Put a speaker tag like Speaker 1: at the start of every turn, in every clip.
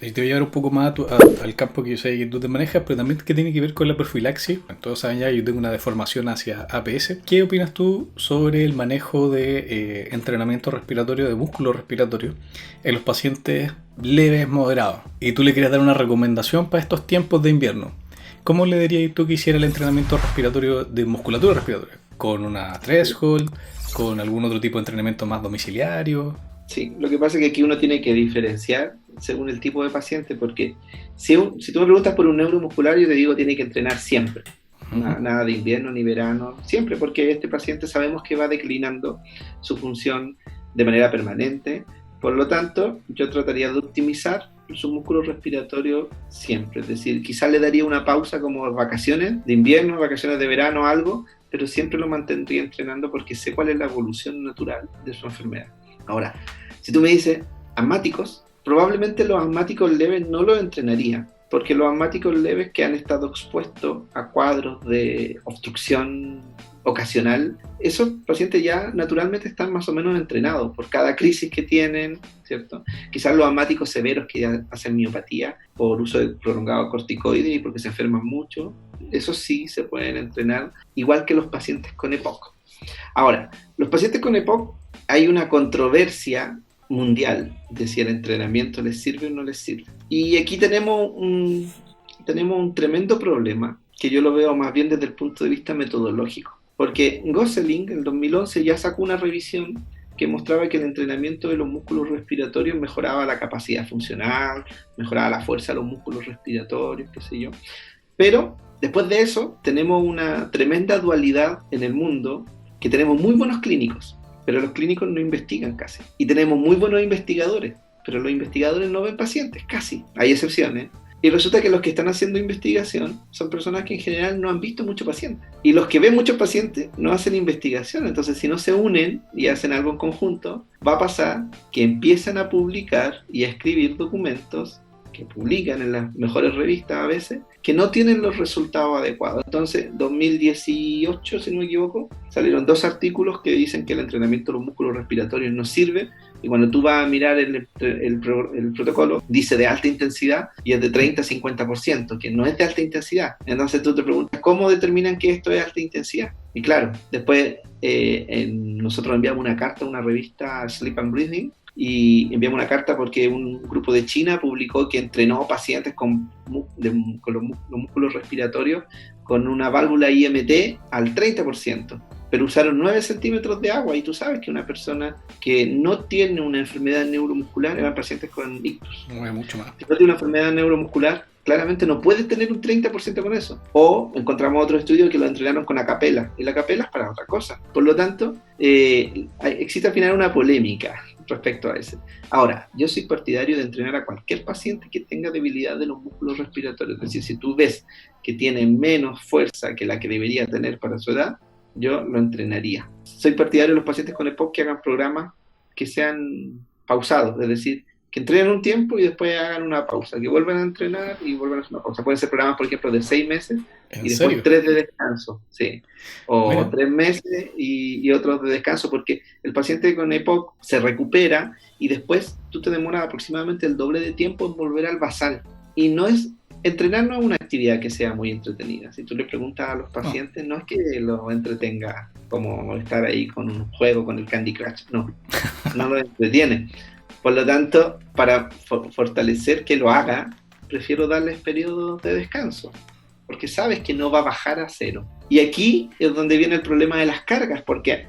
Speaker 1: Y te voy a llevar un poco más al campo que yo sé que tú te manejas, pero también que tiene que ver con la profilaxis. Todos saben ya, yo tengo una deformación hacia APS. ¿Qué opinas tú sobre el manejo de entrenamiento respiratorio, de músculo respiratorio, en los pacientes leves, moderados? Y tú le quieres dar una recomendación para estos tiempos de invierno. ¿Cómo le dirías tú que hiciera el entrenamiento respiratorio de musculatura respiratoria? ¿Con una threshold? ¿Con algún otro tipo de entrenamiento más domiciliario?
Speaker 2: Sí, lo que pasa es que aquí uno tiene que diferenciar según el tipo de paciente, porque si tú me preguntas por un neuromuscular, yo te digo tiene que entrenar siempre. Nada de invierno ni verano, siempre, porque este paciente sabemos que va declinando su función de manera permanente. Por lo tanto, yo trataría de optimizar su músculo respiratorio siempre. Es decir, quizás le daría una pausa como vacaciones de invierno, vacaciones de verano, algo, pero siempre lo mantendría entrenando porque sé cuál es la evolución natural de su enfermedad. Ahora, si tú me dices asmáticos, probablemente los asmáticos leves no los entrenaría, porque los asmáticos leves que han estado expuestos a cuadros de obstrucción ocasional, esos pacientes ya naturalmente están más o menos entrenados por cada crisis que tienen, ¿cierto? Quizás los asmáticos severos que ya hacen miopatía por uso de prolongado corticoide y porque se enferman mucho, esos sí se pueden entrenar, igual que los pacientes con EPOC. Ahora, los pacientes con EPOC hay una controversia mundial de si el entrenamiento les sirve o no les sirve. Y aquí tenemos un tremendo problema que yo lo veo más bien desde el punto de vista metodológico. Porque Gosling en 2011 ya sacó una revisión que mostraba que el entrenamiento de los músculos respiratorios mejoraba la capacidad funcional, mejoraba la fuerza de los músculos respiratorios, qué sé yo. Pero después de eso tenemos una tremenda dualidad en el mundo, que tenemos muy buenos clínicos, pero los clínicos no investigan casi. Y tenemos muy buenos investigadores, pero los investigadores no ven pacientes, casi. Hay excepciones. Y resulta que los que están haciendo investigación son personas que en general no han visto muchos pacientes. Y los que ven muchos pacientes no hacen investigación. Entonces, si no se unen y hacen algo en conjunto, va a pasar que empiezan a publicar y a escribir documentos que publican en las mejores revistas a veces, que no tienen los resultados adecuados. Entonces, 2018, si no me equivoco, salieron 2 artículos que dicen que el entrenamiento de los músculos respiratorios no sirve, y cuando tú vas a mirar el protocolo, dice de alta intensidad y es de 30-50%, que no es de alta intensidad. Entonces tú te preguntas, ¿cómo determinan que esto es alta intensidad? Y claro, después nosotros enviamos una carta a una revista, Sleep and Breathing, y enviamos una carta porque un grupo de China publicó que entrenó pacientes con los músculos respiratorios con una válvula IMT al 30%, pero usaron 9 centímetros de agua, y tú sabes que una persona que no tiene una enfermedad neuromuscular, eran pacientes con ictus,
Speaker 1: No es mucho más.
Speaker 2: si no tiene una enfermedad neuromuscular, claramente no puede tener un 30% con eso. O encontramos otro estudio que lo entrenaron con acapela, y la acapela es para otra cosa. Por lo tanto, existe al final una polémica respecto a eso. Ahora, yo soy partidario de entrenar a cualquier paciente que tenga debilidad de los músculos respiratorios. Es decir, si tú ves que tiene menos fuerza que la que debería tener para su edad, yo lo entrenaría. Soy partidario de los pacientes con EPOC que hagan programas que sean pausados, es decir, que entrenen un tiempo y después hagan una pausa, que vuelvan a entrenar y vuelvan a hacer una pausa. Pueden ser programas, por ejemplo, de 6 meses
Speaker 1: ¿En
Speaker 2: y después
Speaker 1: serio?
Speaker 2: 3 de descanso, sí. O
Speaker 1: Mira,
Speaker 2: 3 meses y otros de descanso, porque el paciente con EPOC se recupera y después tú te demoras aproximadamente el doble de tiempo en volver al basal. Y no es, entrenar no es una actividad que sea muy entretenida. Si tú le preguntas a los
Speaker 1: no.
Speaker 2: pacientes, no es que los entretenga como estar ahí con un juego, con el Candy Crush, no lo entretiene. Por lo tanto, para fortalecer que lo haga, prefiero darles periodos de descanso, porque sabes que no va a bajar a cero. Y aquí es donde viene el problema de las cargas, porque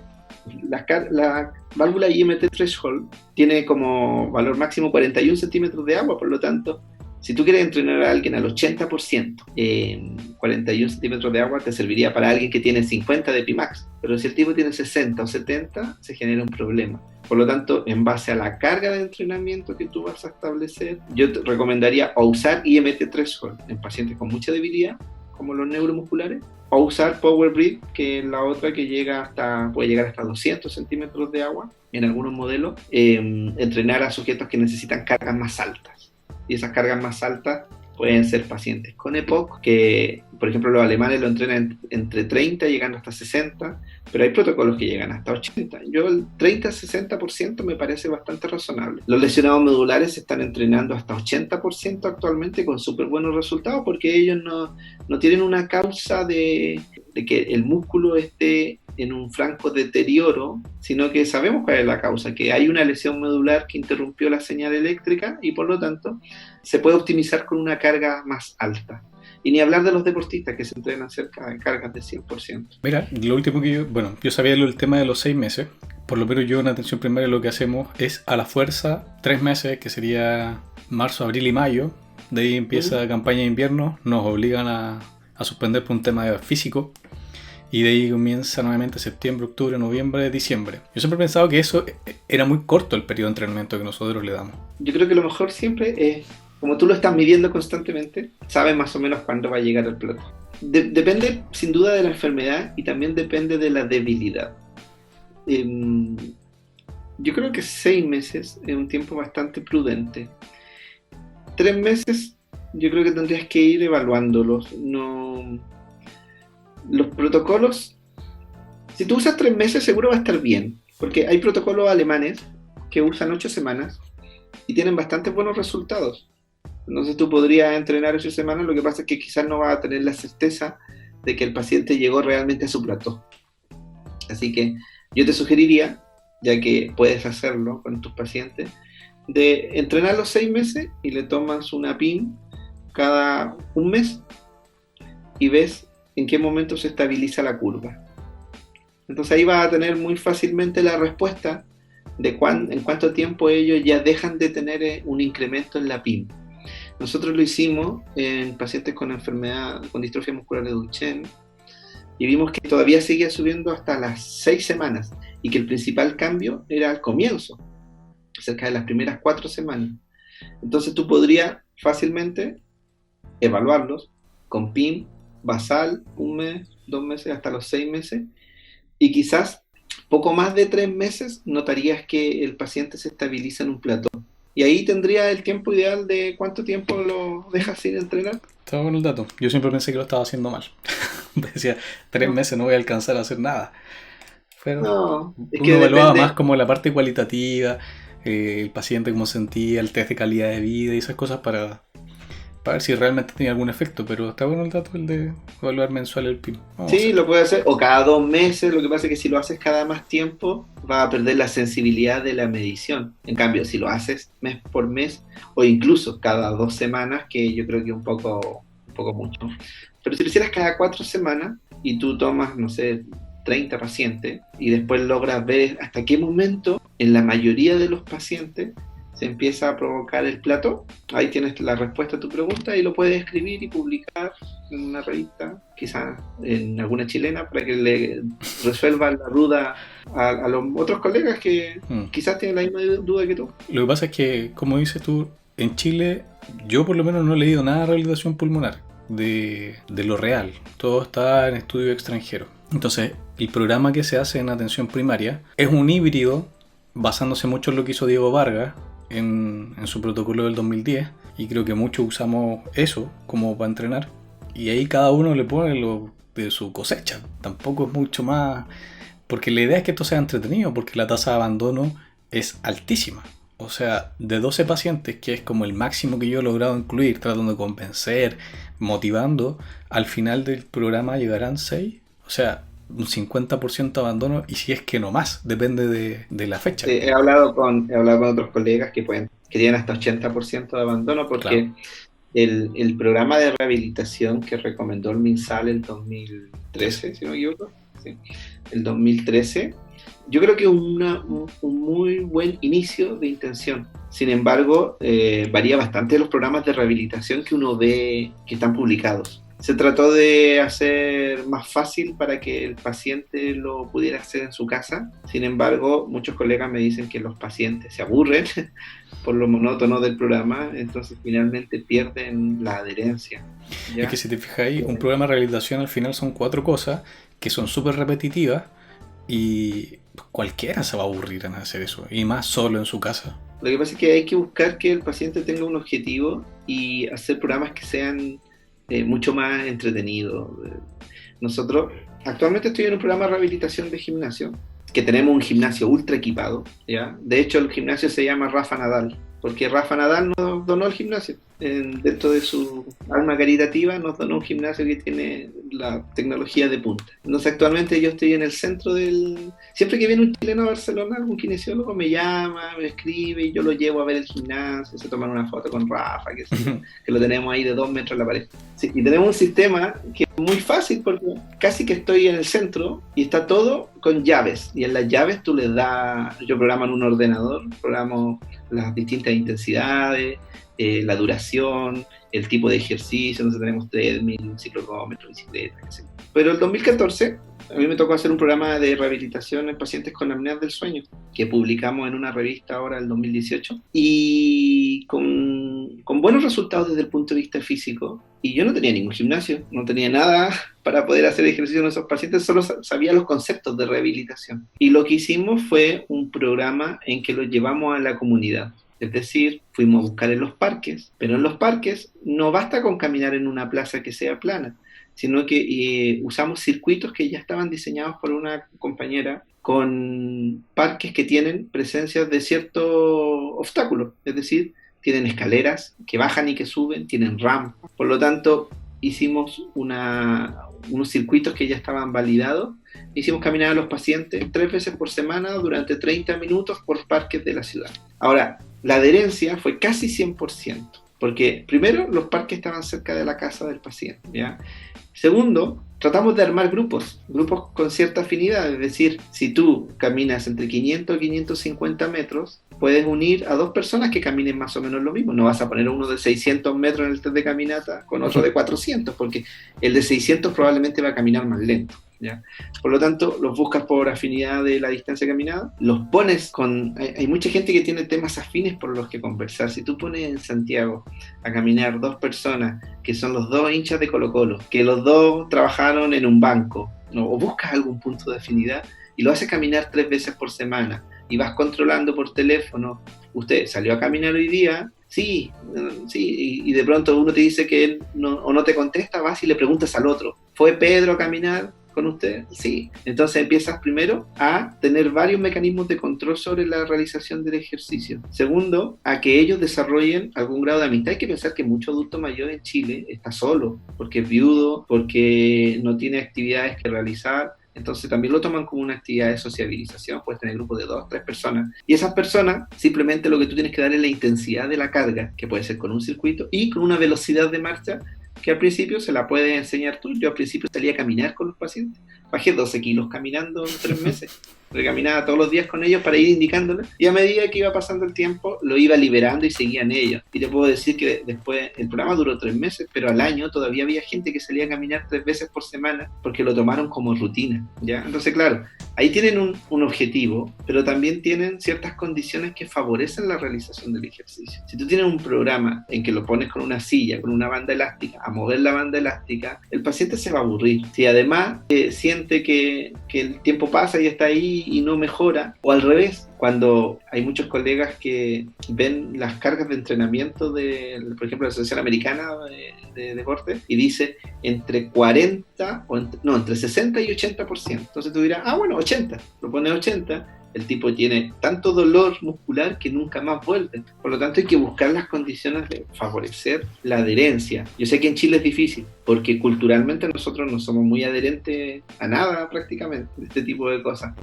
Speaker 2: la válvula IMT Threshold tiene como valor máximo 41 centímetros de agua, por lo tanto, si tú quieres entrenar a alguien al 80%, 41 centímetros de agua te serviría para alguien que tiene 50 de Pimax, pero si el tipo tiene 60 o 70, se genera un problema. Por lo tanto, en base a la carga de entrenamiento que tú vas a establecer, yo te recomendaría o usar IMT Threshold en pacientes con mucha debilidad, como los neuromusculares, o usar Power Breath, que es la otra que puede llegar hasta 200 centímetros de agua en algunos modelos, entrenar a sujetos que necesitan cargas más altas. Y esas cargas más altas Pueden ser pacientes con EPOC, que por ejemplo los alemanes lo entrenan entre 30 llegando hasta 60, pero hay protocolos que llegan hasta 80. Yo el 30-60% me parece bastante razonable. Los lesionados medulares se están entrenando hasta 80% actualmente con súper buenos resultados porque ellos no tienen una causa de que el músculo esté en un franco deterioro, sino que sabemos cuál es la causa, que hay una lesión medular que interrumpió la señal eléctrica y por lo tanto se puede optimizar con una carga más alta. Y ni hablar de los deportistas que se entrenan cerca de cargas de 100%.
Speaker 1: Mira, lo último que yo sabía el tema de los 6 meses. Por lo menos yo en atención primaria lo que hacemos es a la fuerza 3 meses, que sería marzo, abril y mayo. De ahí empieza campaña de invierno, nos obligan a suspender por un tema físico. Y de ahí comienza nuevamente septiembre, octubre, noviembre, diciembre. Yo siempre he pensado que eso era muy corto el periodo de entrenamiento que nosotros le damos.
Speaker 2: Yo creo que lo mejor siempre es, como tú lo estás midiendo constantemente, sabes más o menos cuándo va a llegar el plato. Depende sin duda de la enfermedad y también depende de la debilidad. Yo creo que 6 meses es un tiempo bastante prudente. 3 meses yo creo que tendrías que ir evaluándolos. Los protocolos, si tú usas 3 meses seguro va a estar bien, porque hay protocolos alemanes que usan 8 semanas y tienen bastante buenos resultados. Entonces tú podrías entrenar 8 semanas, lo que pasa es que quizás no vas a tener la certeza de que el paciente llegó realmente a su plató. Así que yo te sugeriría, ya que puedes hacerlo con tus pacientes, de entrenar los 6 meses y le tomas una PIN cada un mes y ves en qué momento se estabiliza la curva. Entonces ahí vas a tener muy fácilmente la respuesta de en cuánto tiempo ellos ya dejan de tener un incremento en la PIN. Nosotros lo hicimos en pacientes con enfermedad, con distrofia muscular de Duchenne, y vimos que todavía seguía subiendo hasta las 6 semanas, y que el principal cambio era al comienzo, cerca de las primeras 4 semanas. Entonces tú podrías fácilmente evaluarlos con PIN basal, 1 mes, 2 meses, hasta los 6 meses, y quizás poco más de 3 meses notarías que el paciente se estabiliza en un plató. Y ahí tendría el tiempo ideal de cuánto tiempo lo dejas sin entrenar.
Speaker 1: Estaba con el dato. Yo siempre pensé que lo estaba haciendo mal. Decía, 3 meses no voy a alcanzar a hacer nada. Pero
Speaker 2: no, es
Speaker 1: uno
Speaker 2: que
Speaker 1: evaluaba
Speaker 2: depende
Speaker 1: más como la parte cualitativa, el paciente cómo sentía, el test de calidad de vida y esas cosas para ver si realmente tenía algún efecto. Pero está bueno el dato, el de evaluar mensual el PIN.
Speaker 2: Sí, lo puedes hacer, o cada 2 meses. Lo que pasa es que si lo haces cada más tiempo, vas a perder la sensibilidad de la medición. En cambio, si lo haces mes por mes, o incluso cada 2 semanas, que yo creo que un poco mucho. Pero si lo hicieras cada 4 semanas, y tú tomas, no sé, 30 pacientes, y después logras ver hasta qué momento, en la mayoría de los pacientes, se empieza a provocar el plató. Ahí tienes la respuesta a tu pregunta y lo puedes escribir y publicar en una revista, quizás en alguna chilena, para que le resuelva la duda a los otros colegas que quizás tienen la misma duda que tú.
Speaker 1: Lo que pasa es que, como dices tú, en Chile yo por lo menos no he leído nada de rehabilitación pulmonar de lo real. Todo está en estudio extranjero. Entonces, el programa que se hace en atención primaria es un híbrido basándose mucho en lo que hizo Diego Vargas en su protocolo del 2010, y creo que muchos usamos eso como para entrenar, y ahí cada uno le pone lo de su cosecha. Tampoco es mucho más, porque la idea es que esto sea entretenido, porque la tasa de abandono es altísima. O sea, de 12 pacientes, que es como el máximo que yo he logrado incluir, tratando de convencer, motivando, al final del programa llegarán 6. O sea, un 50% de abandono, y si es que no más, depende de la fecha.
Speaker 2: Sí, he hablado con otros colegas que tienen hasta 80% de abandono, porque claro, el programa de rehabilitación que recomendó el MinSal el 2013, si no me equivoco, sí, el 2013, yo creo que es un muy buen inicio de intención. Sin embargo, varía bastante de los programas de rehabilitación que uno ve que están publicados. Se trató de hacer más fácil para que el paciente lo pudiera hacer en su casa. Sin embargo, muchos colegas me dicen que los pacientes se aburren por lo monótono del programa, entonces finalmente pierden la adherencia. ¿Ya?
Speaker 1: Es que si te fijas ahí, un programa de rehabilitación al final son 4 cosas que son súper repetitivas, y cualquiera se va a aburrir en hacer eso, y más solo en su casa.
Speaker 2: Lo que pasa es que hay que buscar que el paciente tenga un objetivo y hacer programas que sean mucho más entretenidos. Nosotros, actualmente estoy en un programa de rehabilitación de gimnasio, que tenemos un gimnasio ultra equipado, ¿ya? De hecho, el gimnasio se llama Rafa Nadal, porque Rafa Nadal nos donó el gimnasio. Dentro de su alma caritativa nos donó un gimnasio que tiene la tecnología de punta. Entonces actualmente yo estoy en el centro del... Siempre que viene un chileno a Barcelona, algún kinesiólogo me llama, me escribe y yo lo llevo a ver el gimnasio, se toman una foto con Rafa, que lo tenemos ahí de 2 metros en la pared. Sí, y tenemos un sistema que es muy fácil porque casi que estoy en el centro y está todo con llaves. Y en las llaves tú les das... Yo programo en un ordenador, programo las distintas intensidades, la duración, el tipo de ejercicio, entonces tenemos treadmill, ciclocrómetro, bicicleta, etc. Pero el 2014 a mí me tocó hacer un programa de rehabilitación en pacientes con apneas del sueño, que publicamos en una revista ahora el 2018, y con buenos resultados desde el punto de vista físico. Y yo no tenía ningún gimnasio, no tenía nada para poder hacer ejercicio en esos pacientes, solo sabía los conceptos de rehabilitación. Y lo que hicimos fue un programa en que lo llevamos a la comunidad. Es decir, fuimos a buscar en los parques, pero en los parques no basta con caminar en una plaza que sea plana, sino que usamos circuitos que ya estaban diseñados por una compañera con parques que tienen presencias de ciertos obstáculos, es decir, tienen escaleras que bajan y que suben, tienen rampas. Por lo tanto, hicimos unos circuitos que ya estaban validados. Hicimos caminar a los pacientes 3 veces por semana durante 30 minutos por parques de la ciudad. Ahora, la adherencia fue casi 100%, porque primero los parques estaban cerca de la casa del paciente, ¿ya? Segundo, tratamos de armar grupos con cierta afinidad, es decir, si tú caminas entre 500 y 550 metros, puedes unir a 2 personas que caminen más o menos lo mismo. No vas a poner a uno de 600 metros en el test de caminata con otro de 400, porque el de 600 probablemente va a caminar más lento, ¿ya? Por lo tanto, los buscas por afinidad de la distancia caminada, los pones con... Hay mucha gente que tiene temas afines por los que conversar. Si tú pones en Santiago a caminar 2 personas que son los 2 hinchas de Colo-Colo, que los 2 trabajaron en un banco, ¿no? O buscas algún punto de afinidad y lo haces caminar 3 veces por semana y vas controlando por teléfono, usted salió a caminar hoy día, sí, y de pronto uno te dice que él no te contesta, vas y le preguntas al otro, ¿fue Pedro a caminar con usted? Sí. Entonces empiezas primero a tener varios mecanismos de control sobre la realización del ejercicio. Segundo, a que ellos desarrollen algún grado de amistad. Hay que pensar que mucho adulto mayor en Chile está solo, porque es viudo, porque no tiene actividades que realizar. Entonces también lo toman como una actividad de sociabilización, puedes tener grupos de 2, 3 personas. Y esas personas, simplemente lo que tú tienes que dar es la intensidad de la carga, que puede ser con un circuito y con una velocidad de marcha que al principio se la puedes enseñar tú. Yo al principio salía a caminar con los pacientes, bajé 12 kilos caminando en 3 meses, porque caminaba todos los días con ellos para ir indicándoles, y a medida que iba pasando el tiempo lo iba liberando y seguían ellos. Y te puedo decir que después el programa duró 3 meses, pero al año todavía había gente que salía a caminar 3 veces por semana porque lo tomaron como rutina, ¿ya? Entonces claro, ahí tienen un objetivo, pero también tienen ciertas condiciones que favorecen la realización del ejercicio. Si tú tienes un programa en que lo pones con una silla, con una banda elástica, a mover la banda elástica, el paciente se va a aburrir. Si además siente que el tiempo pasa y está ahí y no mejora, o al revés, cuando hay muchos colegas que ven las cargas de entrenamiento de, por ejemplo, la Asociación Americana de Deporte, y dice entre 40, entre 60 y 80%. Entonces tú dirás, bueno, 80, lo pone 80, el tipo tiene tanto dolor muscular que nunca más vuelve. Por lo tanto, hay que buscar las condiciones de favorecer la adherencia. Yo sé que en Chile es difícil, porque culturalmente nosotros no somos muy adherentes a nada prácticamente, de este tipo de cosas.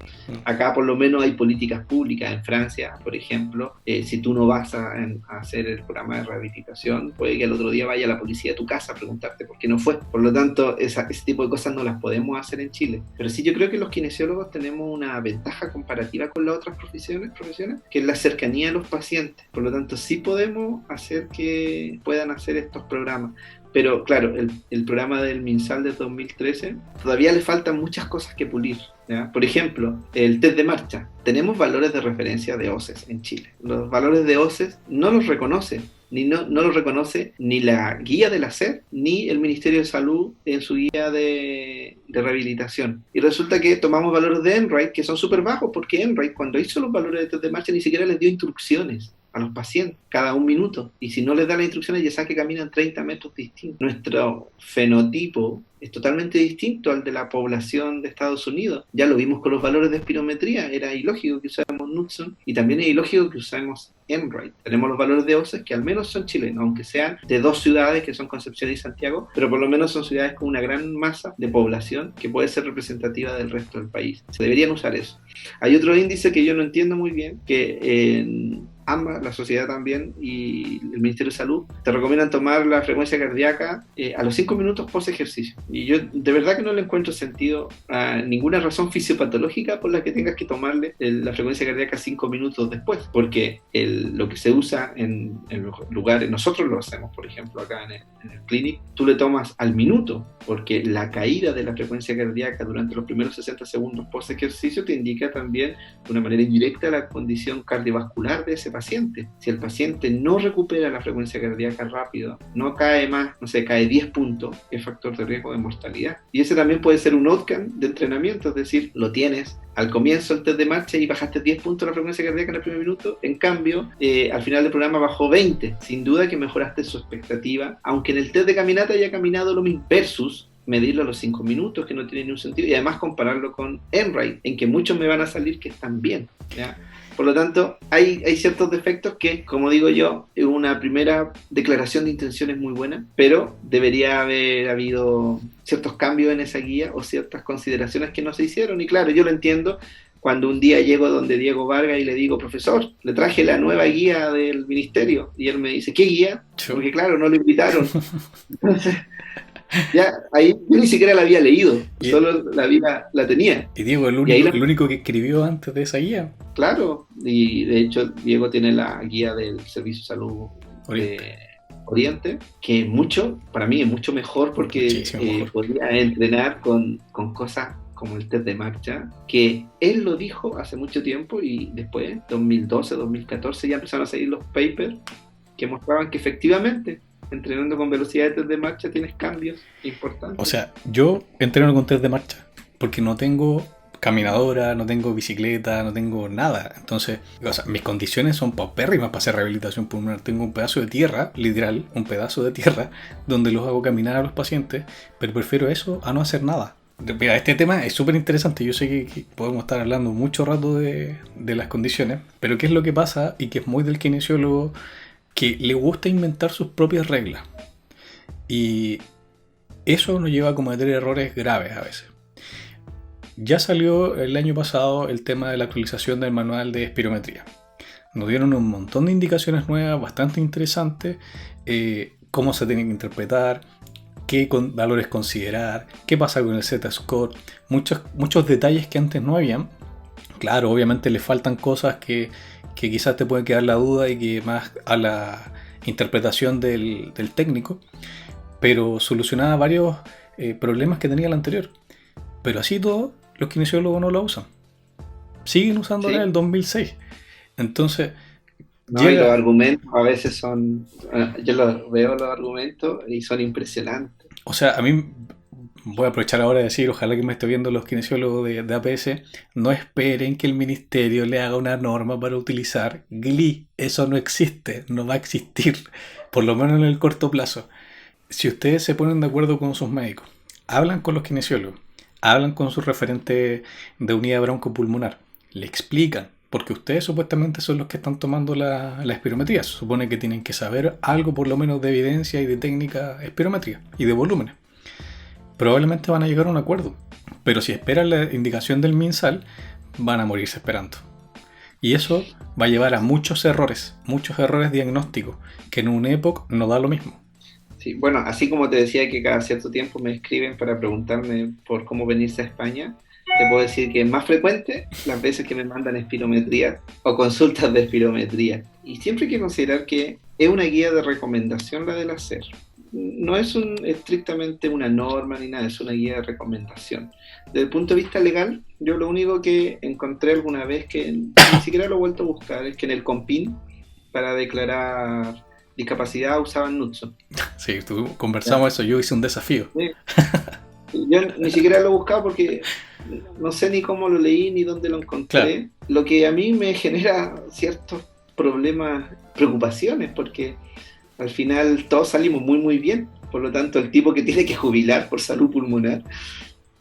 Speaker 2: Acá por lo menos hay políticas públicas. En Francia, por ejemplo, si tú no vas a hacer el programa de rehabilitación, puede que el otro día vaya la policía a tu casa a preguntarte por qué no fue. Por lo tanto, ese tipo de cosas no las podemos hacer en Chile. Pero sí, yo creo que los kinesiólogos tenemos una ventaja comparativa con las otras profesiones, que es la cercanía a los pacientes. Por lo tanto, sí podemos hacer que puedan hacer estos programas. Pero claro, el programa del MinSal de 2013 todavía le faltan muchas cosas que pulir, ¿ya? Por ejemplo, el test de marcha. Tenemos valores de referencia de OCES en Chile. Los valores de OCES no los reconoce, no los reconoce ni la guía de la SED ni el Ministerio de Salud en su guía de rehabilitación. Y resulta que tomamos valores de ENRAID que son súper bajos, porque ENRAID, cuando hizo los valores de test de marcha, ni siquiera les dio instrucciones a los pacientes cada un minuto. Y si no les da las instrucciones, ya sabe que caminan 30 metros distintos. Nuestro fenotipo es totalmente distinto al de la población de Estados Unidos. Ya lo vimos con los valores de espirometría. Era ilógico que usáramos Knudsen y también es ilógico que usemos Enright. Tenemos los valores de OCE que al menos son chilenos, aunque sean de dos ciudades que son Concepción y Santiago, pero por lo menos son ciudades con una gran masa de población que puede ser representativa del resto del país. Se deberían usar eso. Hay otro índice que yo no entiendo muy bien, que ambas, la sociedad también y el Ministerio de Salud, te recomiendan tomar la frecuencia cardíaca a los 5 minutos post ejercicio. Y yo de verdad que no le encuentro sentido a ninguna razón fisiopatológica por la que tengas que tomarle la frecuencia cardíaca 5 minutos después, porque lo que se usa en los lugares, nosotros lo hacemos, por ejemplo, acá en el clinic, tú le tomas al minuto, porque la caída de la frecuencia cardíaca durante los primeros 60 segundos post ejercicio te indica también de una manera indirecta la condición cardiovascular de ese paciente. Si el paciente no recupera la frecuencia cardíaca rápido, no cae más, no sé, cae 10 puntos, es factor de riesgo de mortalidad. Y ese también puede ser un outcome de entrenamiento, es decir, lo tienes al comienzo del test de marcha y bajaste 10 puntos la frecuencia cardíaca en el primer minuto, en cambio, al final del programa bajó 20. Sin duda que mejoraste su expectativa, aunque en el test de caminata haya caminado lo mismo, versus medirlo a los 5 minutos, que no tiene ningún sentido, y además compararlo con Enright, en que muchos me van a salir que están bien, ¿ya? Por lo tanto, hay ciertos defectos que, como digo yo, una primera declaración de intenciones muy buena, pero debería haber habido ciertos cambios en esa guía o ciertas consideraciones que no se hicieron. Y claro, yo lo entiendo cuando un día llego donde Diego Vargas y le digo, profesor, le traje la nueva guía del ministerio. Y él me dice, ¿qué guía? Porque claro, no lo invitaron. Entonces, ya ahí yo ni siquiera la había leído, solo la tenía.
Speaker 1: Y Diego, el único que escribió antes de esa guía.
Speaker 2: Claro, y de hecho Diego tiene la guía del Servicio de Salud Oriente, que para mí es mucho mejor porque podía entrenar con cosas como el test de marcha, que él lo dijo hace mucho tiempo y después, 2012, 2014, ya empezaron a salir los papers que mostraban que efectivamente entrenando con velocidad de test de marcha tienes cambios importantes.
Speaker 1: O sea, yo entreno con test de marcha porque no tengo caminadora, no tengo bicicleta, no tengo nada. Entonces, o sea, mis condiciones son paupérrimas para hacer rehabilitación pulmonar. Tengo un pedazo de tierra, literal, un pedazo de tierra donde los hago caminar a los pacientes, pero prefiero eso a no hacer nada. Mira, este tema es súper interesante. Yo sé que podemos estar hablando mucho rato de las condiciones, pero ¿qué es lo que pasa? Y que es muy del kinesiólogo, que le gusta inventar sus propias reglas. Y eso nos lleva a cometer errores graves a veces. Ya salió el año pasado el tema de la actualización del manual de espirometría. Nos dieron un montón de indicaciones nuevas, bastante interesantes, cómo se tienen que interpretar, qué valores considerar, qué pasa con el Z-score, muchos detalles que antes no habían. Claro, obviamente le faltan cosas que quizás te pueden quedar la duda y que más a la interpretación del técnico, pero solucionaba varios problemas que tenía el anterior. Pero así todo, los kinesiólogos no lo usan. Siguen usándola en el 2006. Entonces,
Speaker 2: y los argumentos a veces son... Yo veo los argumentos y son impresionantes.
Speaker 1: O sea, a mí... Voy a aprovechar ahora de decir, ojalá que me esté viendo los kinesiólogos de APS, no esperen que el ministerio le haga una norma para utilizar GLI. Eso no existe, no va a existir, por lo menos en el corto plazo. Si ustedes se ponen de acuerdo con sus médicos, hablan con los kinesiólogos, hablan con su referente de unidad broncopulmonar, le explican, porque ustedes supuestamente son los que están tomando la espirometría, se supone que tienen que saber algo por lo menos de evidencia y de técnica espirometría y de volúmenes. Probablemente van a llegar a un acuerdo, pero si esperan la indicación del MinSal, van a morirse esperando. Y eso va a llevar a muchos errores diagnósticos, que en un EPOC no da lo mismo.
Speaker 2: Sí, bueno, así como te decía que cada cierto tiempo me escriben para preguntarme por cómo venirse a España, te puedo decir que es más frecuente las veces que me mandan espirometría o consultas de espirometría. Y siempre hay que considerar que es una guía de recomendación la del hacer. No es estrictamente una norma ni nada, es una guía de recomendación. Desde el punto de vista legal, yo lo único que encontré alguna vez, que ni siquiera lo he vuelto a buscar, es que en el COMPIN, para declarar discapacidad, usaban Knudsen.
Speaker 1: Sí, conversamos eso, yo hice un desafío.
Speaker 2: Sí. Yo ni siquiera lo he buscado porque no sé ni cómo lo leí ni dónde lo encontré. Claro. Lo que a mí me genera ciertos problemas, preocupaciones, porque al final todos salimos muy muy bien. Por lo tanto, el tipo que tiene que jubilar por salud pulmonar,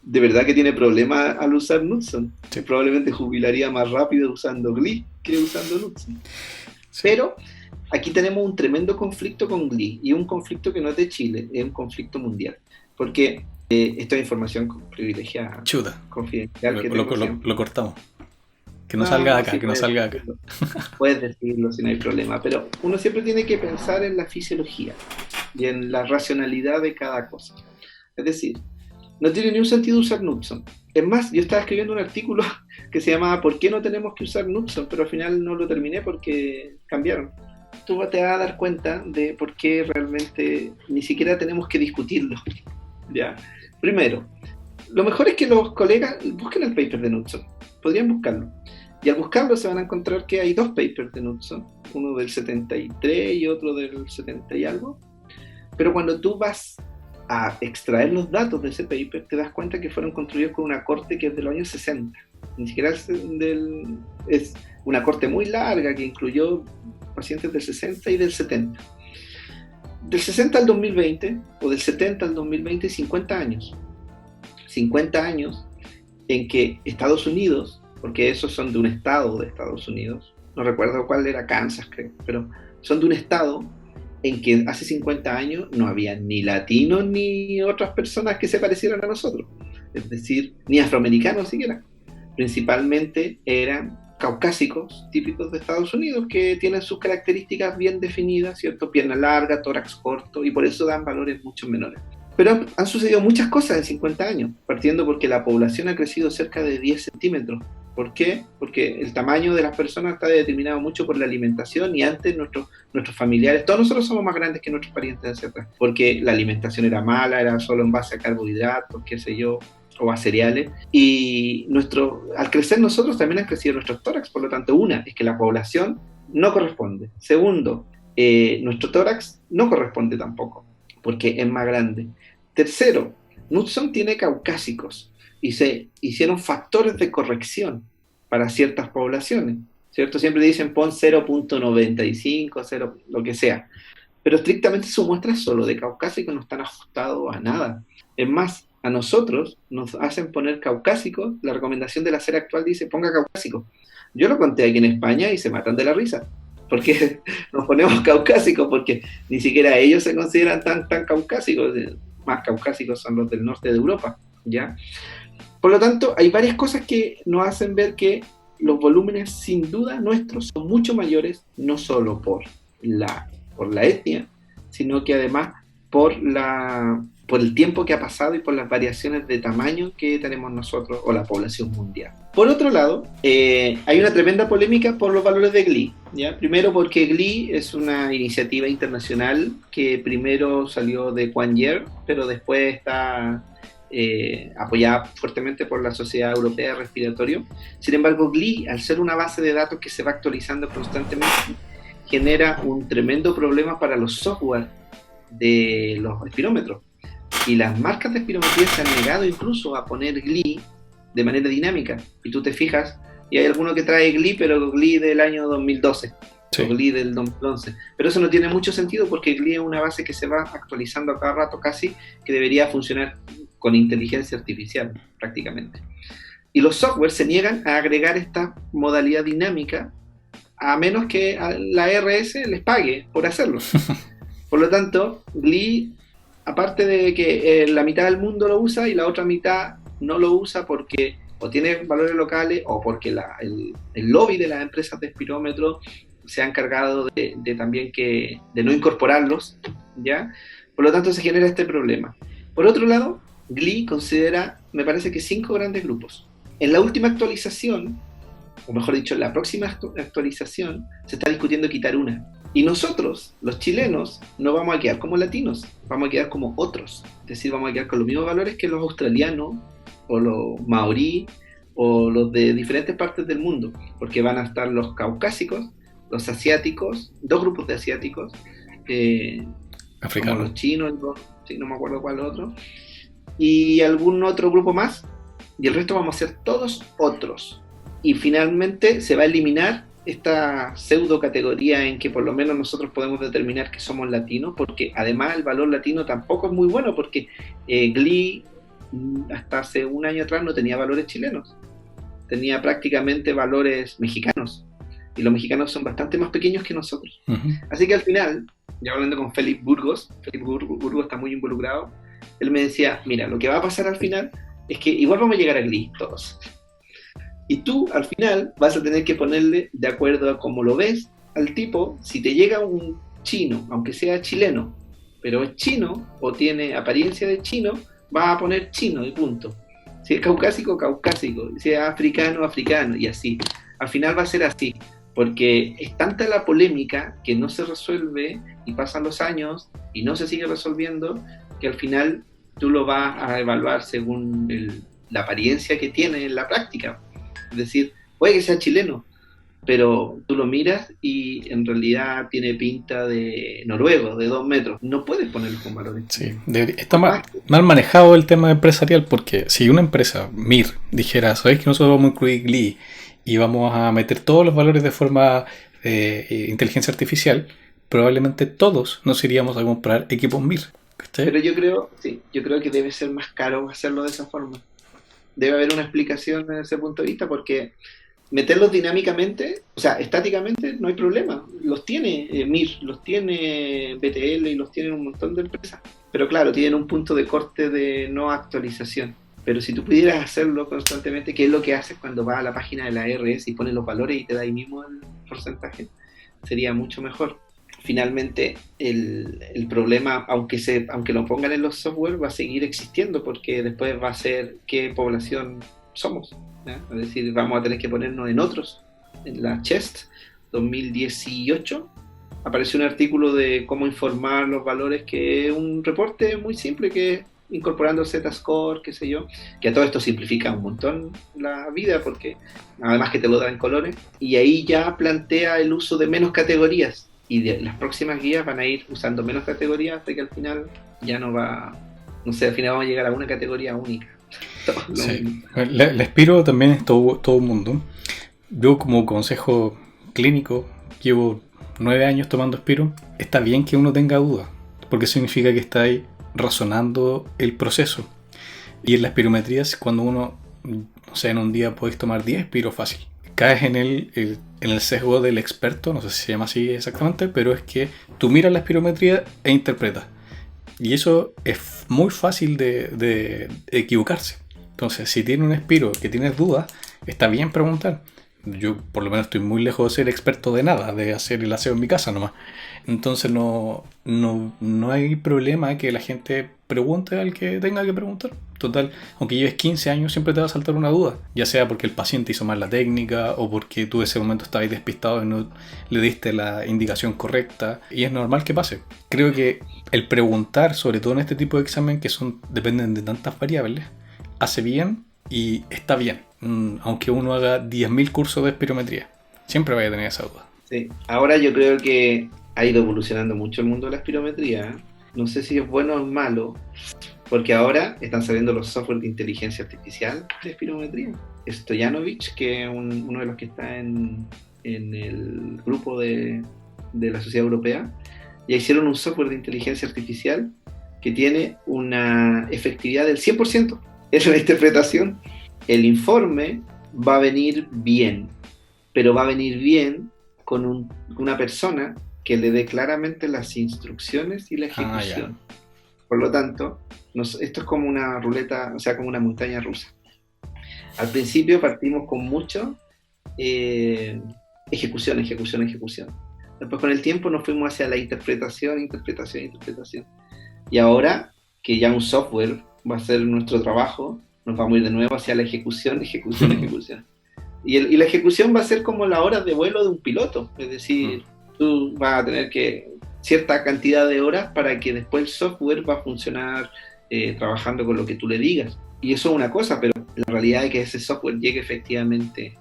Speaker 2: de verdad que tiene problemas al usar Nutson.
Speaker 1: Sí.
Speaker 2: Probablemente jubilaría más rápido usando Glee que usando Nutson.
Speaker 1: Sí.
Speaker 2: Pero aquí tenemos un tremendo conflicto con Glee, y un conflicto que no es de Chile, es un conflicto mundial. Porque esto es información privilegiada,
Speaker 1: Chuta.
Speaker 2: confidencial, que
Speaker 1: Lo cortamos. Que no salga de acá,
Speaker 2: sí,
Speaker 1: que no salga de acá.
Speaker 2: Puedes decirlo si no hay problema, pero uno siempre tiene que pensar en la fisiología y en la racionalidad de cada cosa. Es decir, no tiene ni un sentido usar Nutson. Es más, yo estaba escribiendo un artículo que se llamaba ¿Por qué no tenemos que usar Nutson? Pero al final no lo terminé porque cambiaron. Tú te vas a dar cuenta de por qué realmente ni siquiera tenemos que discutirlo. ¿Ya? Primero, lo mejor es que los colegas busquen el paper de Nutson. Podrían buscarlo. Y al buscarlo se van a encontrar que hay dos papers de Nutson, uno del 73 y otro del 70 y algo. Pero cuando tú vas a extraer los datos de ese paper, te das cuenta que fueron construidos con una corte que es de los años 60. Ni siquiera es una corte muy larga que incluyó pacientes del 60 y del 70. Del 60 al 2020, o del 70 al 2020, 50 años. 50 años en que Estados Unidos, porque esos son de un estado de Estados Unidos, no recuerdo cuál era, Kansas creo, pero son de un estado en que hace 50 años no había ni latinos ni otras personas que se parecieran a nosotros, es decir, ni afroamericanos siquiera. Principalmente eran caucásicos típicos de Estados Unidos que tienen sus características bien definidas, ¿cierto? Pierna larga, tórax corto, y por eso dan valores mucho menores. Pero han sucedido muchas cosas en 50 años, partiendo porque la población ha crecido cerca de 10 centímetros. ¿Por qué? Porque el tamaño de las personas está determinado mucho por la alimentación, y antes nuestros familiares, todos nosotros somos más grandes que nuestros parientes, etc. Porque la alimentación era mala, era solo en base a carbohidratos, qué sé yo, o a cereales, y al crecer nosotros también han crecido nuestros tórax. Por lo tanto, una es que la población no corresponde. Segundo, nuestro tórax no corresponde tampoco, porque es más grande. Tercero, Nutson tiene caucásicos y se hicieron factores de corrección para ciertas poblaciones, ¿cierto? Siempre dicen pon 0.95, 0, lo que sea, pero estrictamente su muestra es solo de caucásicos, no están ajustados a nada. Es más, a nosotros nos hacen poner caucásicos, la recomendación de la SER actual dice ponga caucásicos. Yo lo conté aquí en España y se matan de la risa, porque nos ponemos caucásicos, porque ni siquiera ellos se consideran tan caucásicos. Más caucásicos son los del norte de Europa, ¿ya? Por lo tanto, hay varias cosas que nos hacen ver que los volúmenes sin duda nuestros son mucho mayores, no solo por la etnia, sino que además por el tiempo que ha pasado y por las variaciones de tamaño que tenemos nosotros o la población mundial. Por otro lado, hay una tremenda polémica por los valores de Glee, ¿ya? Primero porque Glee es una iniciativa internacional que primero salió de Quan Yer, pero después está apoyada fuertemente por la Sociedad Europea de Respiratorio. Sin embargo, Glee, al ser una base de datos que se va actualizando constantemente, genera un tremendo problema para los software de los espirómetros. Y las marcas de espirometría se han negado incluso a poner Glee de manera dinámica. Y tú te fijas, y hay alguno que trae Glee, pero Glee del año 2012, sí, o Glee del 2011. Pero eso no tiene mucho sentido, porque Glee es una base que se va actualizando a cada rato casi, que debería funcionar con inteligencia artificial prácticamente. Y los software se niegan a agregar esta modalidad dinámica, a menos que la RS les pague por hacerlo. Por lo tanto, Glee, aparte de que la mitad del mundo lo usa y la otra mitad no lo usa porque o tiene valores locales o porque el lobby de las empresas de espirómetro se ha encargado de también de no incorporarlos, ¿ya? Por lo tanto se genera este problema. Por otro lado, Glee considera, me parece que 5 grandes grupos. En la última actualización, o mejor dicho, en la próxima actualización, se está discutiendo quitar una. Y nosotros, los chilenos, no vamos a quedar como latinos, vamos a quedar como otros. Es decir, vamos a quedar con los mismos valores que los australianos, o los maorí, o los de diferentes partes del mundo, porque van a estar los caucásicos, los asiáticos, 2 grupos de asiáticos, como los chinos, no me acuerdo cuál otro, y algún otro grupo más, y el resto vamos a ser todos otros. Y finalmente se va a eliminar esta pseudo categoría en que por lo menos nosotros podemos determinar que somos latinos, porque además el valor latino tampoco es muy bueno, porque Glee hasta hace un año atrás no tenía valores chilenos, tenía prácticamente valores mexicanos, y los mexicanos son bastante más pequeños que nosotros.
Speaker 1: Ujú.
Speaker 2: Así que al final, ya hablando con Felipe Burgos está muy involucrado, él me decía, mira, lo que va a pasar al final es que igual vamos a llegar a Glee todos. Y tú al final vas a tener que ponerle de acuerdo a cómo lo ves al tipo. Si te llega un chino, aunque sea chileno, pero es chino o tiene apariencia de chino, vas a poner chino y punto. Si es caucásico, caucásico. Si es africano, africano, y así. Al final va a ser así, porque es tanta la polémica que no se resuelve y pasan los años y no se sigue resolviendo, que al final tú lo vas a evaluar según la apariencia que tiene en la práctica. Es decir, puede que sea chileno, pero tú lo miras y en realidad tiene pinta de noruego, de 2 metros. No puedes ponerlo con valores.
Speaker 1: Sí, está mal manejado el tema empresarial, porque si una empresa, MIR, dijera, ¿sabéis que nosotros vamos a incluir Glee y vamos a meter todos los valores de forma inteligencia artificial? Probablemente todos nos iríamos a comprar equipos MIR. ¿Cachai?
Speaker 2: Pero yo creo que debe ser más caro hacerlo de esa forma. Debe haber una explicación desde ese punto de vista, porque meterlos dinámicamente, o sea, estáticamente no hay problema. Los tiene MIR, los tiene BTL y los tienen un montón de empresas. Pero claro, tienen un punto de corte de no actualización. Pero si tú pudieras hacerlo constantemente, ¿qué es lo que haces cuando vas a la página de la RS y pones los valores y te da ahí mismo el porcentaje? Sería mucho mejor. Finalmente, el problema, aunque lo pongan en los software, va a seguir existiendo, porque después va a ser qué población somos, ¿ya? Es decir, vamos a tener que ponernos en otros. En la Chest 2018 apareció un artículo de cómo informar los valores, que es un reporte muy simple, que incorporando Z-Score, qué sé yo, que a todo esto simplifica un montón la vida, porque además que te lo da en colores, y ahí ya plantea el uso de menos categorías, y las próximas guías van a ir usando menos categorías hasta que al final ya no va, no sé, al final vamos a llegar a una categoría única.
Speaker 1: Sí. La Spiro también es todo un mundo. Yo como consejo clínico llevo 9 años tomando Spiro. Está bien que uno tenga dudas, porque significa que está ahí razonando el proceso. Y en las espirometrías, cuando uno, no sé, en un día podéis tomar 10 Spiro fácil. Caes en el sesgo del experto, no sé si se llama así exactamente, pero es que tú miras la espirometría e interpretas. Y eso es muy fácil de equivocarse. Entonces, si tienes un Spiro que tienes dudas, está bien preguntar. Yo por lo menos estoy muy lejos de ser experto de nada, de hacer el aseo en mi casa nomás. Entonces no hay problema que la gente pregunte al que tenga que preguntar. Total, aunque lleves 15 años siempre te va a saltar una duda. Ya sea porque el paciente hizo mal la técnica o porque tú en ese momento estabas despistado y no le diste la indicación correcta. Y es normal que pase. Creo que el preguntar, sobre todo en este tipo de examen que dependen de tantas variables, hace bien y está bien. Aunque uno haga 10.000 cursos de espirometría, siempre vaya a tener esa duda.
Speaker 2: Sí. Ahora yo creo que ha ido evolucionando mucho el mundo de la espirometría, ¿eh? No sé si es bueno o malo, porque ahora están saliendo los software de inteligencia artificial de espirometría. Stojanovic, que es uno de los que está en el grupo de la Sociedad Europea, ya hicieron un software de inteligencia artificial que tiene una efectividad del 100% en la interpretación. El informe va a venir bien, pero va a venir bien con una persona que le dé claramente las instrucciones y la ejecución. Por lo tanto, esto es como una ruleta, o sea, como una montaña rusa. Al principio partimos con mucho ejecución. Después con el tiempo nos fuimos hacia la interpretación. Y ahora que ya un software va a ser nuestro trabajo, nos vamos a ir de nuevo hacia la ejecución. Y la ejecución va a ser como las horas de vuelo de un piloto. Es decir, tú vas a tener cierta cantidad de horas para que después el software va a funcionar trabajando con lo que tú le digas. Y eso es una cosa, pero la realidad es que ese software llegue efectivamente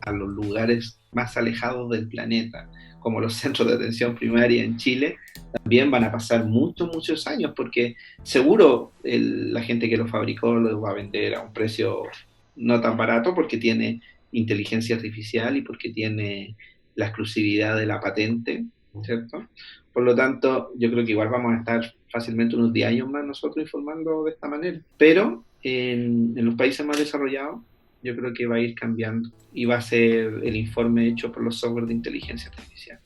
Speaker 2: a los lugares más alejados del planeta, como los centros de atención primaria en Chile, también van a pasar muchos años, porque seguro la gente que lo fabricó lo va a vender a un precio no tan barato, porque tiene inteligencia artificial y porque tiene la exclusividad de la patente, ¿cierto? Por lo tanto, yo creo que igual vamos a estar fácilmente unos 10 años más nosotros informando de esta manera. Pero en los países más desarrollados, yo creo que va a ir cambiando y va a ser el informe hecho por los software de inteligencia artificial.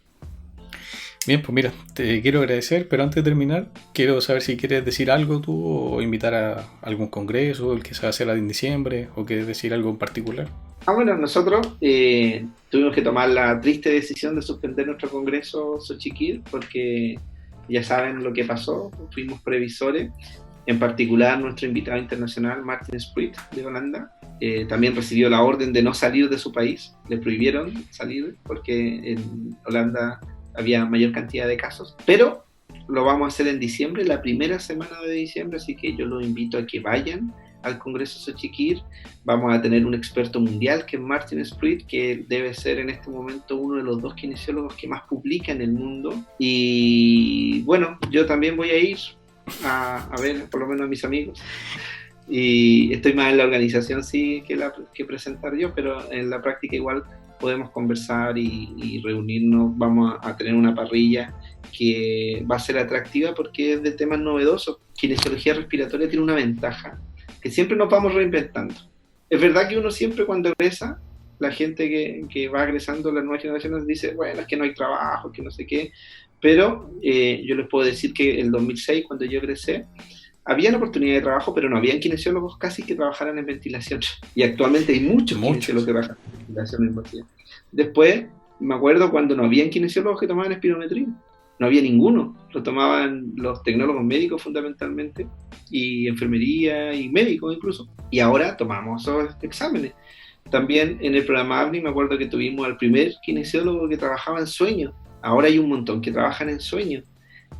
Speaker 1: Bien, pues mira, te quiero agradecer, pero antes de terminar, quiero saber si quieres decir algo tú o invitar a algún congreso, el que se va a hacer en diciembre, o quieres decir algo en particular.
Speaker 2: Bueno, nosotros tuvimos que tomar la triste decisión de suspender nuestro congreso Xochikir porque ya saben lo que pasó, fuimos previsores, en particular nuestro invitado internacional Martin Spruit de Holanda, también recibió la orden de no salir de su país, le prohibieron salir porque en Holanda había mayor cantidad de casos, pero lo vamos a hacer en diciembre, la primera semana de diciembre, así que yo los invito a que vayan al Congreso Xochikir. Vamos a tener un experto mundial que es Martin Spruit, que debe ser en este momento uno de los 2 kinesiólogos que más publica en el mundo, y bueno, yo también voy a ir a ver por lo menos a mis amigos, y estoy más en la organización sí que presentar yo, pero en la práctica igual podemos conversar y reunirnos. Vamos a tener una parrilla que va a ser atractiva porque es de temas novedosos. Kinesiología respiratoria tiene una ventaja, que siempre nos vamos reinventando. Es verdad que uno siempre cuando egresa, la gente que va egresando, las nuevas generaciones, dice, bueno, es que no hay trabajo, que no sé qué, pero yo les puedo decir que en 2006, cuando yo egresé, había oportunidad de trabajo, pero no habían kinesiólogos casi que trabajaran en ventilación. Y actualmente hay muchos kinesiólogos que trabajan en ventilación en ventilación. Después, me acuerdo cuando no habían kinesiólogos que tomaban espirometría. No había ninguno. Lo tomaban los tecnólogos médicos fundamentalmente, y enfermería y médicos incluso. Y ahora tomamos esos exámenes. También en el programa AVNI me acuerdo que tuvimos al primer kinesiólogo que trabajaba en sueño. Ahora hay un montón que trabajan en sueño.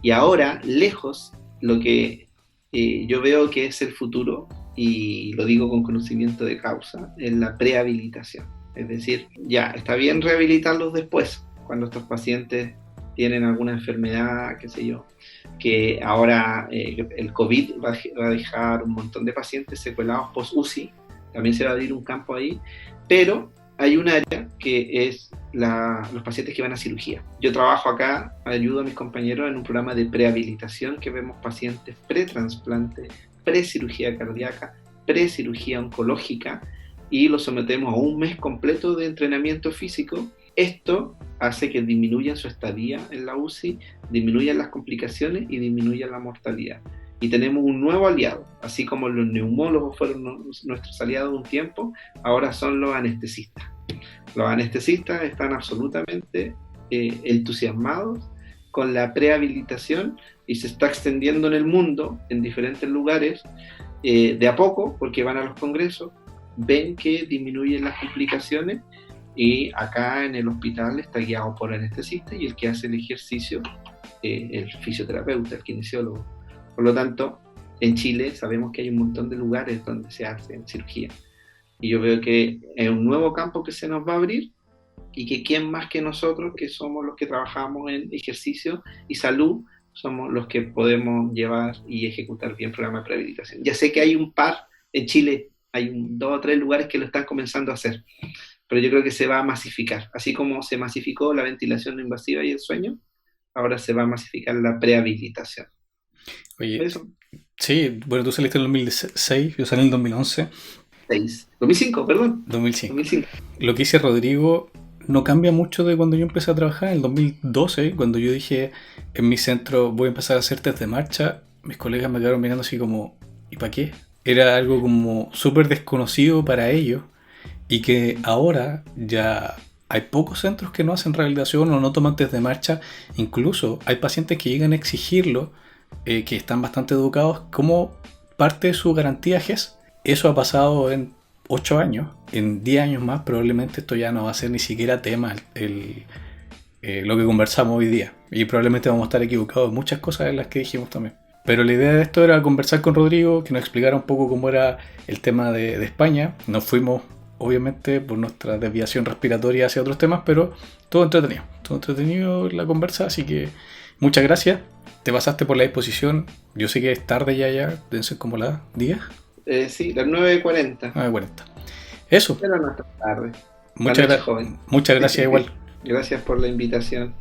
Speaker 2: Y ahora, lejos, lo que yo veo que es el futuro, y lo digo con conocimiento de causa, es la prehabilitación. Es decir, ya está bien rehabilitarlos después, cuando estos pacientes tienen alguna enfermedad, qué sé yo, que ahora el COVID va a dejar un montón de pacientes secuelados post-UCI, también se va a abrir un campo ahí, pero hay un área que es los pacientes que van a cirugía. Yo trabajo acá, ayudo a mis compañeros en un programa de prehabilitación que vemos pacientes pre-trasplante, pre-cirugía cardíaca, pre-cirugía oncológica, y los sometemos a un mes completo de entrenamiento físico. Esto hace que disminuyan su estadía en la UCI, disminuyan las complicaciones y disminuyan la mortalidad. Y tenemos un nuevo aliado, así como los neumólogos fueron nuestros aliados un tiempo, ahora son los anestesistas. Los anestesistas están absolutamente entusiasmados con la prehabilitación y se está extendiendo en el mundo, en diferentes lugares, de a poco, porque van a los congresos, ven que disminuyen las complicaciones, y acá en el hospital está guiado por el anestesista y el que hace el ejercicio, el fisioterapeuta, el kinesiólogo. Por lo tanto, en Chile sabemos que hay un montón de lugares donde se hace cirugía. Y yo veo que es un nuevo campo que se nos va a abrir, y que quién más que nosotros, que somos los que trabajamos en ejercicio y salud, somos los que podemos llevar y ejecutar bien programas de prehabilitación. Ya sé que hay un par en Chile, hay 2 o 3 lugares que lo están comenzando a hacer, pero yo creo que se va a masificar. Así como se masificó la ventilación no invasiva y el sueño, ahora se va a masificar la prehabilitación.
Speaker 1: Oye, eso. Sí, bueno, tú saliste en el 2006, yo salí en el 2011.
Speaker 2: 2005, perdón.
Speaker 1: 2005. Lo que hice Rodrigo no cambia mucho de cuando yo empecé a trabajar. En el 2012, cuando yo dije en mi centro voy a empezar a hacer test de marcha, mis colegas me quedaron mirando así como, ¿y para qué? Era algo como súper desconocido para ellos, y que ahora ya hay pocos centros que no hacen rehabilitación o no toman test de marcha. Incluso hay pacientes que llegan a exigirlo, que están bastante educados, como parte de su garantía GES. Eso ha pasado en 8 años. En 10 años más probablemente esto ya no va a ser ni siquiera tema lo que conversamos hoy día. Y probablemente vamos a estar equivocados en muchas cosas en las que dijimos también. Pero la idea de esto era conversar con Rodrigo, que nos explicara un poco cómo era el tema de España. Nos fuimos, obviamente, por nuestra desviación respiratoria hacia otros temas, pero todo entretenido la conversa, así que muchas gracias. Te pasaste por la disposición. Yo sé que es tarde ya, deben ser como las 10.
Speaker 2: Sí, las 9:40.
Speaker 1: 9:40. Eso.
Speaker 2: Pero no está tarde.
Speaker 1: Muchas gracias igual.
Speaker 2: Gracias por la invitación.